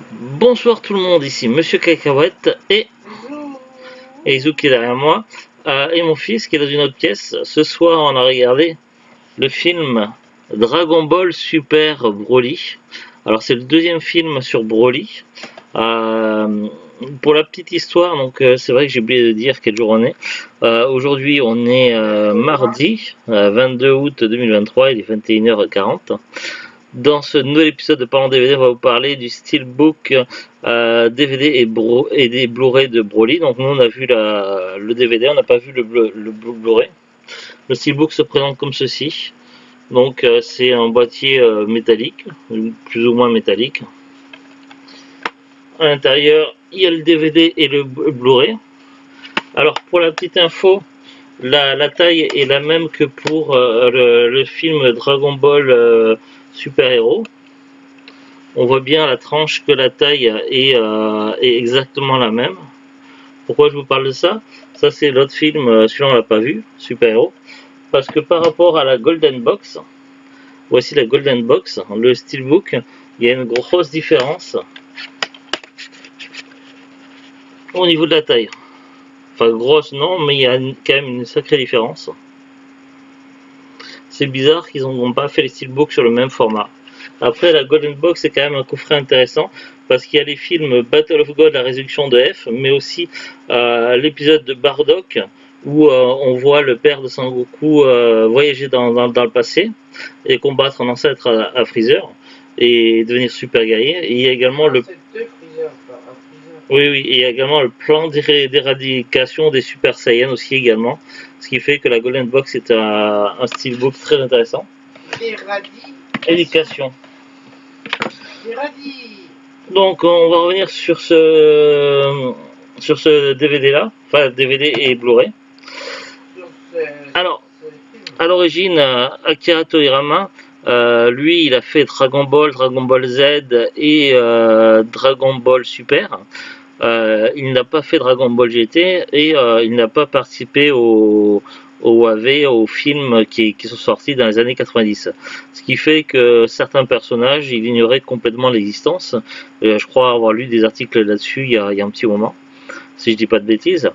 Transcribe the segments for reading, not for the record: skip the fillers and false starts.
Bonsoir tout le monde, ici Monsieur Cacahuète Bonjour. et Izu qui est derrière moi, et mon fils qui est dans une autre pièce. Ce soir, on a regardé le film Dragon Ball Super Broly. Alors, c'est le deuxième film sur Broly. Euh, pour la petite histoire, donc c'est vrai que j'ai oublié de dire quel jour on est. Aujourd'hui, on est mardi 22 août 2023, il est 21h40. Dans ce nouvel épisode de Parlons DVD, on va vous parler du Steelbook DVD et des Blu-ray de Broly. Donc nous on a vu le DVD, on n'a pas vu le Blu-ray. Le Steelbook se présente comme ceci. Donc c'est un boîtier métallique, plus ou moins métallique. À l'intérieur, il y a le DVD et le Blu-ray. Alors pour la petite info, la taille est la même que pour le film Dragon Ball Super Hero. On voit bien la tranche que la taille est exactement la même. Pourquoi je vous parle de ça? Ça c'est l'autre film, celui-là on l'a pas vu, Super Hero. Parce que par rapport à la Golden Box, voici la Golden Box, le Steelbook, il y a une grosse différence au niveau de la taille. Enfin grosse non, mais il y a quand même une sacrée différence. C'est bizarre qu'ils n'ont pas fait les Steelbooks sur le même format. Après, la Golden Box, c'est quand même un coffret intéressant parce qu'il y a les films Battle of God, la résurrection de F, mais aussi l'épisode de Bardock où on voit le père de Sangoku voyager dans le passé et combattre un ancêtre à Freezer et devenir super guerrier. Et il y a également le... Oui, oui, et il y a également le plan d'éradication des Super Saiyans aussi également, ce qui fait que la Golden Box est un steelbook très intéressant. Éducation. Donc on va revenir sur ce DVD là, enfin DVD et Blu-ray. Alors, à l'origine, Akira Toriyama, lui, il a fait Dragon Ball Z et Dragon Ball Super. Il n'a pas fait Dragon Ball GT et il n'a pas participé au OAV, aux films qui sont sortis dans les années 90. Ce qui fait que certains personnages, il ignorait complètement l'existence. Je crois avoir lu des articles là-dessus il y a un petit moment, si je dis pas de bêtises.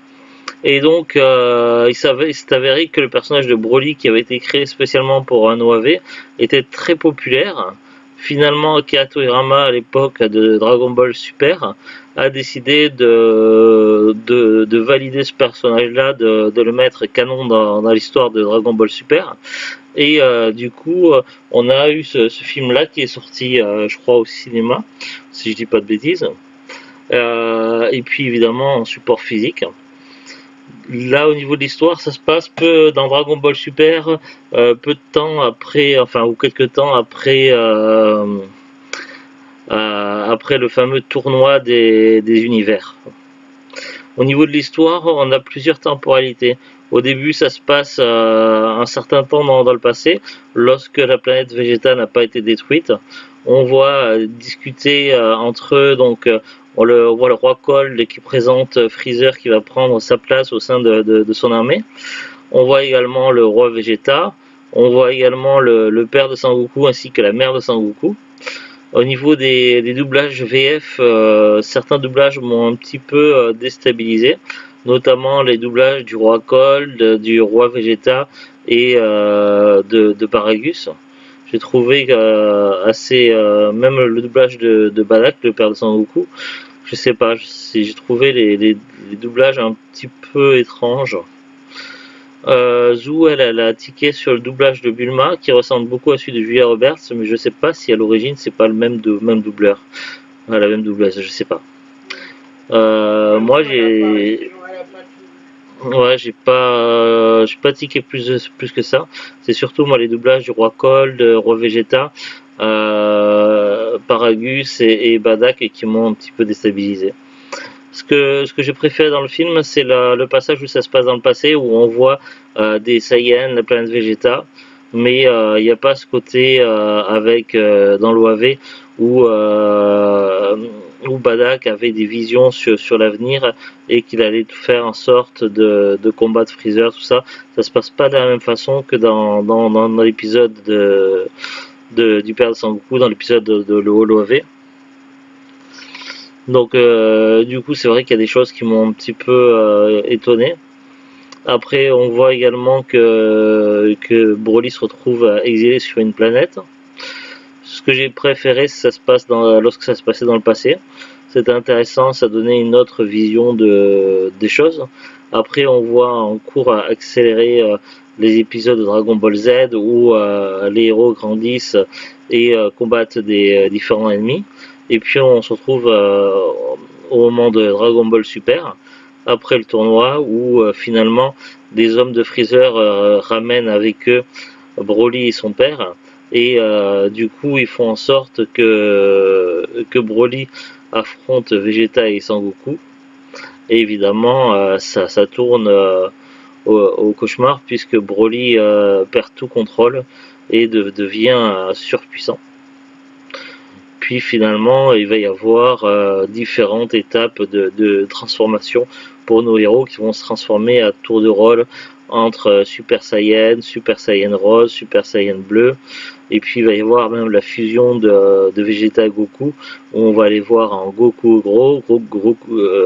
Et donc, il s'est avéré que le personnage de Broly, qui avait été créé spécialement pour un OAV, était très populaire. Finalement, Akira Toriyama, à l'époque de Dragon Ball Super, a décidé de valider ce personnage-là, de le mettre canon dans l'histoire de Dragon Ball Super. Et du coup, on a eu ce film-là qui est sorti, je crois, au cinéma, si je dis pas de bêtises. Et puis évidemment en support physique. Là, au niveau de l'histoire, ça se passe peu dans Dragon Ball Super, peu de temps après, enfin, ou quelques temps après, après le fameux tournoi des univers. Au niveau de l'histoire, on a plusieurs temporalités. Au début, ça se passe un certain temps dans le passé, lorsque la planète Vegeta n'a pas été détruite. On voit discuter entre eux, donc on voit le roi Cold qui présente Freezer qui va prendre sa place au sein de son armée. On voit également le roi Vegeta. On voit également le père de Sangoku ainsi que la mère de Sangoku. Au niveau des doublages VF, certains doublages m'ont un petit peu déstabilisé, notamment les doublages du roi Cold, du roi Vegeta et de Paragus. J'ai trouvé assez, même le doublage de Badak, le père de Sangoku, je sais pas, j'ai trouvé les doublages un petit peu étranges. Zou, elle a tiqué sur le doublage de Bulma, qui ressemble beaucoup à celui de Julia Roberts, mais je sais pas si à l'origine c'est pas le même doubleur. La même doubleuse, je sais pas. Moi j'ai pas tiqué plus que ça. C'est surtout moi les doublages du roi Cold, roi Vegeta, Paragus et Badak qui m'ont un petit peu déstabilisé. Ce que j'ai préféré dans le film, c'est le passage où ça se passe dans le passé, où on voit des Saiyans, la planète Vegeta, mais il n'y a pas ce côté avec dans l'OAV où Badak avait des visions sur l'avenir et qu'il allait faire en sorte de combattre Freezer, tout ça. Ça se passe pas de la même façon que dans l'épisode du père de Sangoku, dans l'épisode de l'OAV. Donc du coup c'est vrai qu'il y a des choses qui m'ont un petit peu étonné. Après on voit également que Broly se retrouve exilé sur une planète. Ce que j'ai préféré, ça se passe lorsque ça se passait dans le passé. C'était intéressant, ça donnait une autre vision des choses. Après, on voit en cours accélérer les épisodes de Dragon Ball Z où les héros grandissent et combattent des différents ennemis. Et puis, on se retrouve au moment de Dragon Ball Super, après le tournoi, où finalement, des hommes de Freezer ramènent avec eux Broly et son père. Et du coup, ils font en sorte que Broly affronte Vegeta et Sangoku. Et évidemment, ça tourne au cauchemar puisque Broly perd tout contrôle et devient surpuissant. Puis finalement, il va y avoir différentes étapes de transformation pour nos héros qui vont se transformer à tour de rôle entre Super Saiyan Rose, Super Saiyan Bleu. Et puis il va y avoir même la fusion de Vegeta et Goku, où on va aller voir en Goku gros,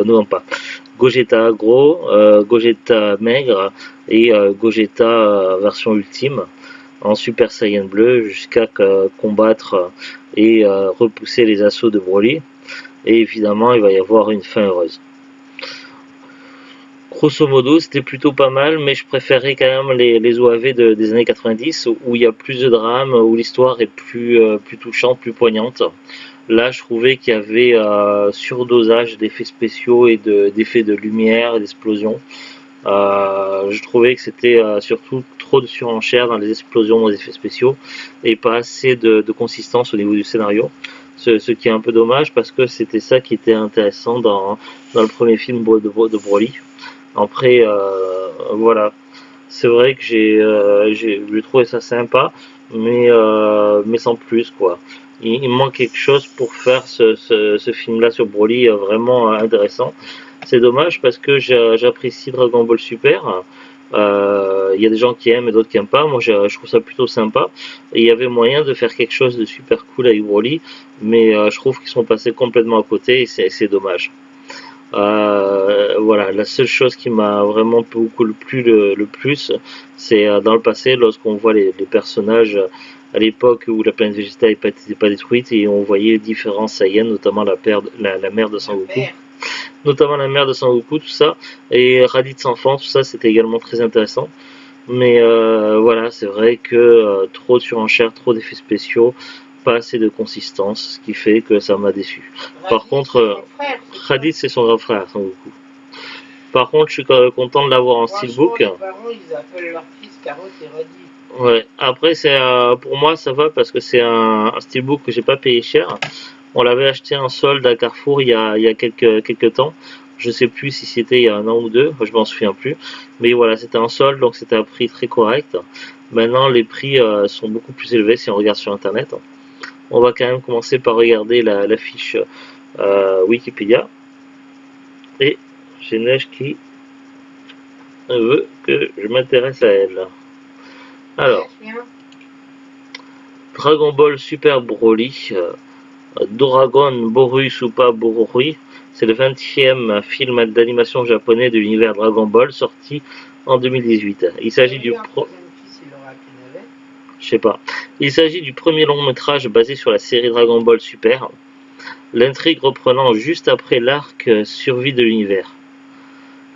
non pas, Gogeta gros, Gogeta maigre et Gogeta version ultime en Super Saiyan bleu jusqu'à combattre et repousser les assauts de Broly. Et évidemment, il va y avoir une fin heureuse. Grosso modo, c'était plutôt pas mal, mais je préférais quand même les OAV des années 90 où il y a plus de drame, où l'histoire est plus touchante, plus poignante. Là, je trouvais qu'il y avait surdosage d'effets spéciaux et d'effets de lumière et d'explosions. Je trouvais que c'était surtout trop de surenchère dans les explosions, dans les effets spéciaux, et pas assez de consistance au niveau du scénario. Ce qui est un peu dommage parce que c'était ça qui était intéressant dans le premier film de Broly. Après, voilà, c'est vrai que j'ai trouvé ça sympa, mais sans plus quoi. Il manque quelque chose pour faire ce film-là sur Broly vraiment intéressant. C'est dommage parce que j'apprécie Dragon Ball Super. Il y a des gens qui aiment et d'autres qui aiment pas. Moi, je trouve ça plutôt sympa. Et il y avait moyen de faire quelque chose de super cool avec Broly, mais je trouve qu'ils sont passés complètement à côté et c'est dommage. Voilà, la seule chose qui m'a vraiment beaucoup plu le plus, c'est dans le passé, lorsqu'on voit les personnages à l'époque où la planète Vegeta n'était pas détruite et on voyait différents Saiyans, notamment la mère de Sangoku, tout ça, et Raditz enfant, tout ça, c'était également très intéressant. Mais voilà, c'est vrai que trop de surenchère, trop d'effets spéciaux, pas assez de consistance, ce qui fait que ça m'a déçu. Par contre, Raditz c'est son grand frère, Son Goku. Par contre, je suis content de l'avoir en steelbook. Les parents, ils appellent leur fils Carotte et Raditz. Ouais. Après, pour moi, ça va parce que c'est un steelbook que j'ai pas payé cher. On l'avait acheté en solde à Carrefour il y a quelques temps. Je sais plus si c'était il y a un an ou deux, je m'en souviens plus. Mais voilà, c'était en solde, donc c'était un prix très correct. Maintenant, les prix sont beaucoup plus élevés si on regarde sur internet. On va quand même commencer par regarder la fiche Wikipédia. Et j'ai Neige qui veut que je m'intéresse à elle. Alors, Dragon Ball Super Broly, Doragon Boru Super Borui, c'est le 20e film d'animation japonais de l'univers Dragon Ball sorti en 2018. Il s'agit du je sais pas. Il s'agit du premier long métrage basé sur la série Dragon Ball Super. L'intrigue reprenant juste après l'arc survie de l'univers.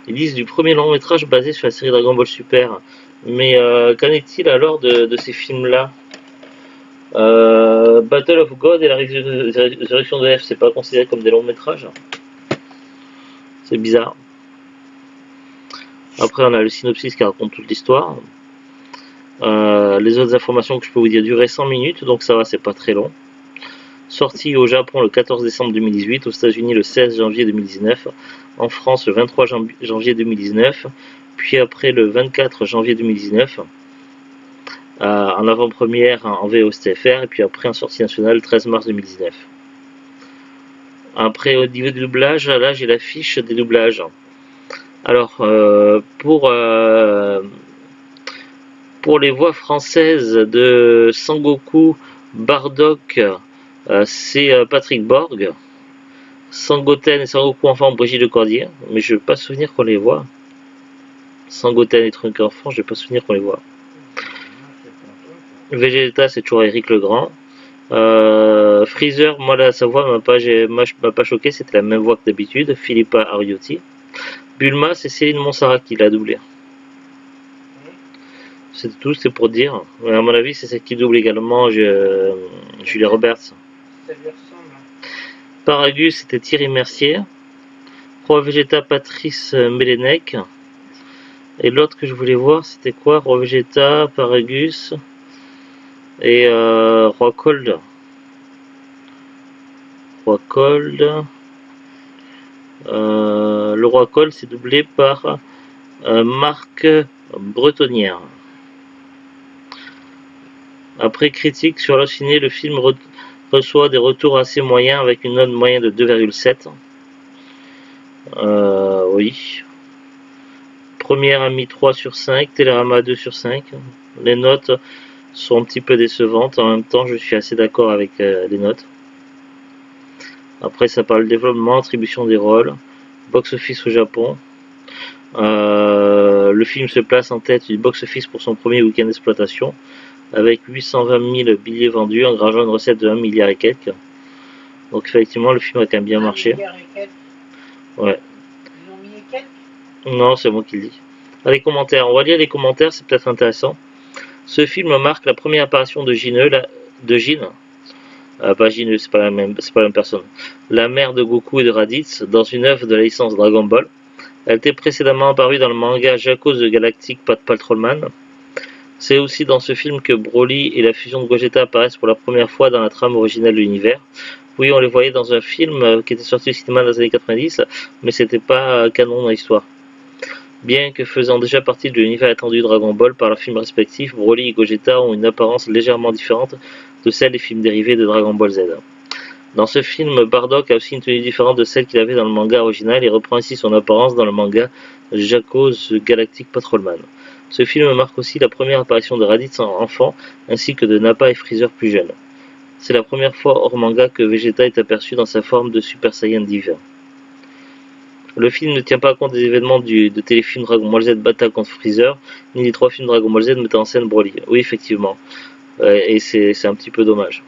Ils disent du premier long métrage basé sur la série Dragon Ball Super. Mais qu'en est-il alors de ces films-là? Battle of God et la résurrection de F, c'est pas considéré comme des longs métrages? C'est bizarre. Après, on a le synopsis qui raconte toute l'histoire. Les autres informations que je peux vous dire duraient 100 minutes, donc ça va, c'est pas très long. Sorti au Japon le 14 décembre 2018, aux États-Unis le 16 janvier 2019, en France le 23 janvier 2019, puis après le 24 janvier 2019, en avant-première en VOSTFR, et puis après en sortie nationale le 13 mars 2019. Après, au niveau du doublage, là j'ai la fiche des doublages. Alors, pour les voix françaises de Sangoku, Bardock, c'est Patrick Borg. Sangoten et Sangoku enfant, Brigitte de Cordier, mais je n'ai pas souvenir qu'on les voit. Sangoten et Trunks enfant, je n'ai pas souvenir qu'on les voit. Vegeta, c'est toujours Eric Legrand. Freezer, moi là, sa voix m'a pas choqué, c'était la même voix que d'habitude, Philippa Ariotti. Bulma, c'est Céline Monsara qui l'a doublé. C'est tout, c'est pour dire. Mais à mon avis, c'est celle qui double également Julia Roberts. Ça lui ressemble. Paragus, c'était Thierry Mercier. Roi Vegeta, Patrice Mélenec. Et l'autre que je voulais voir, c'était quoi? Roi Vegeta, Paragus et Roi Cold. Roi Cold. Le Roi Cold, c'est doublé par Marc Bretonnière. Après critique sur Allociné, le film reçoit des retours assez moyens avec une note moyenne de 2,7. Oui. Première a mis 3 sur 5, Télérama 2 sur 5. Les notes sont un petit peu décevantes. En même temps, je suis assez d'accord avec les notes. Après, ça parle développement, attribution des rôles, box-office au Japon. Le film se place en tête du box-office pour son premier week-end d'exploitation, avec 820 000 billets vendus, engrageant une recette de 1 milliard et quelques. Donc effectivement, le film a quand même bien marché. 1 milliard et quelques. Ouais. Ils ont mis et quelques. Non, c'est moi qui le dis. Ah, les commentaires, on va lire les commentaires, c'est peut-être intéressant. Ce film marque la première apparition de Gine, pas Gine, c'est pas la même personne. La mère de Goku et de Raditz, dans une œuvre de la licence Dragon Ball. Elle était précédemment apparue dans le manga Jackos the Galactic Patrolman. C'est aussi dans ce film que Broly et la fusion de Gogeta apparaissent pour la première fois dans la trame originale de l'univers. Oui, on les voyait dans un film qui était sorti au cinéma dans les années 90, mais c'était pas canon dans l'histoire. Bien que faisant déjà partie de l'univers attendu de Dragon Ball par leurs films respectifs, Broly et Gogeta ont une apparence légèrement différente de celle des films dérivés de Dragon Ball Z. Dans ce film, Bardock a aussi une tenue différente de celle qu'il avait dans le manga original et reprend ainsi son apparence dans le manga Jackos the Galactic Patrolman. Ce film marque aussi la première apparition de Raditz enfant, ainsi que de Nappa et Freezer plus jeunes. C'est la première fois hors manga que Vegeta est aperçu dans sa forme de Super Saiyan divin. Le film ne tient pas compte des événements de téléfilm Dragon Ball Z Bataille contre Freezer, ni des 3 films Dragon Ball Z mettant en scène Broly. Oui, effectivement. Et c'est un petit peu dommage.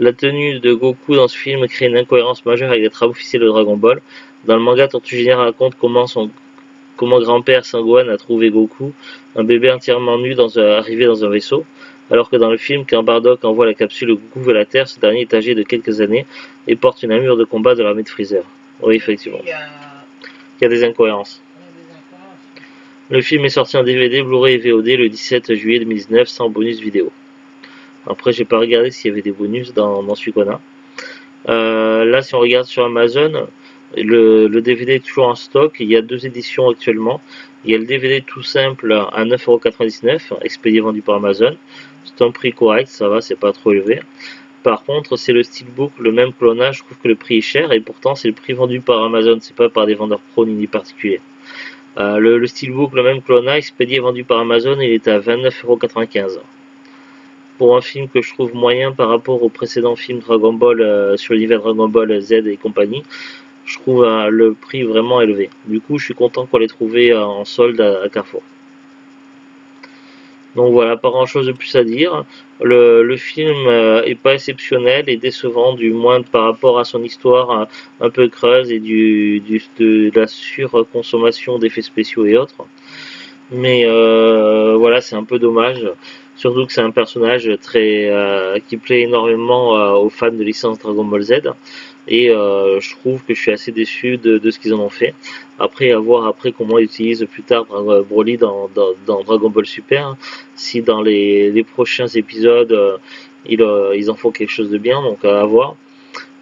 La tenue de Goku dans ce film crée une incohérence majeure avec les travaux officiels de Dragon Ball. Dans le manga, Tortue Géniale raconte comment grand-père Sangohan a trouvé Goku, un bébé entièrement nu arrivé dans un vaisseau, alors que dans le film, quand Bardock envoie la capsule Goku vers la Terre, ce dernier est âgé de quelques années et porte une armure de combat de l'armée de Freezer. Oui, effectivement. Il y a des incohérences. Le film est sorti en DVD, Blu-ray et VOD le 17 juillet 2019 sans bonus vidéo. Après, j'ai pas regardé s'il y avait des bonus dans celui qu'on a. Là, si on regarde sur Amazon, le DVD est toujours en stock. Il y a 2 éditions actuellement. Il y a le DVD tout simple à 9,99 €, expédié vendu par Amazon. C'est un prix correct, ça va, c'est pas trop élevé. Par contre, c'est le Steelbook, le même clonage, je trouve que le prix est cher et pourtant c'est le prix vendu par Amazon, c'est pas par des vendeurs pro ni particuliers. Le Steelbook, le même clonage, expédié vendu par Amazon, il est à 29,95 €. Pour un film que je trouve moyen par rapport au précédent film Dragon Ball sur l'univers Dragon Ball Z et compagnie, je trouve le prix vraiment élevé. Du coup, je suis content qu'on l'ait trouvé en solde à Carrefour. Donc voilà, pas grand chose de plus à dire. Le film est pas exceptionnel et décevant, du moins par rapport à son histoire un peu creuse et de la surconsommation d'effets spéciaux et autres. Mais voilà, c'est un peu dommage. Surtout que c'est un personnage qui plaît énormément aux fans de licence Dragon Ball Z. Et je trouve que je suis assez déçu de ce qu'ils en ont fait. Après, à voir après comment ils utilisent plus tard Broly dans Dragon Ball Super. Hein. Si dans les prochains épisodes, ils en font quelque chose de bien, donc à voir.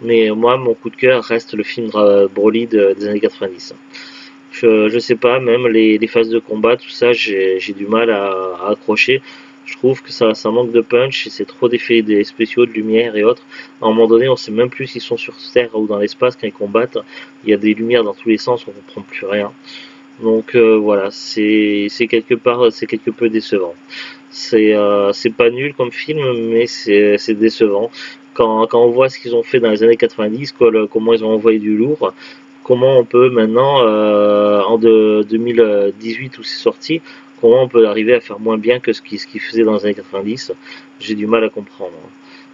Mais moi, mon coup de cœur reste le film Broly des années 90. Je sais pas, même les phases de combat, tout ça, j'ai du mal à accrocher. Je trouve que ça manque de punch, c'est trop d'effets spéciaux, de lumière et autres. À un moment donné, on sait même plus s'ils sont sur Terre ou dans l'espace quand ils combattent. Il y a des lumières dans tous les sens, on comprend plus rien. Donc voilà, c'est quelque peu décevant. C'est pas nul comme film, mais c'est décevant. quand on voit ce qu'ils ont fait dans les années 90, comment ils ont envoyé du lourd, comment on peut maintenant, en 2018 où c'est sorti, comment on peut arriver à faire moins bien que ce qu'ils faisaient dans les années 90, j'ai du mal à comprendre.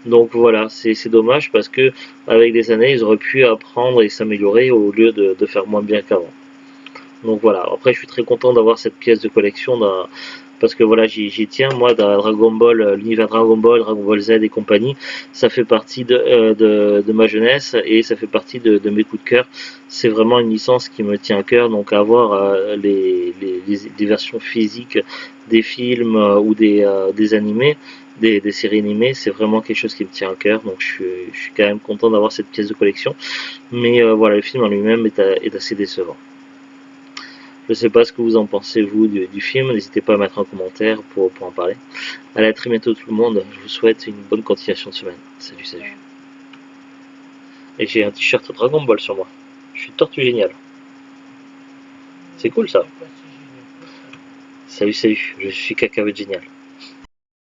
Donc voilà, c'est dommage parce que avec les années, ils auraient pu apprendre et s'améliorer au lieu de faire moins bien qu'avant. Donc voilà, après je suis très content d'avoir cette pièce de collection parce que voilà, j'y tiens, moi, dans Dragon Ball, l'univers Dragon Ball Z et compagnie, ça fait partie de ma jeunesse et ça fait partie de mes coups de cœur. C'est vraiment une licence qui me tient à cœur, donc avoir les versions physiques des films ou des animés, des séries animées, c'est vraiment quelque chose qui me tient à cœur, donc je suis quand même content d'avoir cette pièce de collection. Mais voilà, le film en lui-même est assez décevant. Je ne sais pas ce que vous en pensez, vous, du film. N'hésitez pas à mettre un commentaire pour en parler. Allez, à très bientôt tout le monde. Je vous souhaite une bonne continuation de semaine. Salut, salut. Et j'ai un t-shirt Dragon Ball sur moi. Je suis Tortue Géniale. C'est cool ça. Salut, salut. Je suis Cacahuète Génial.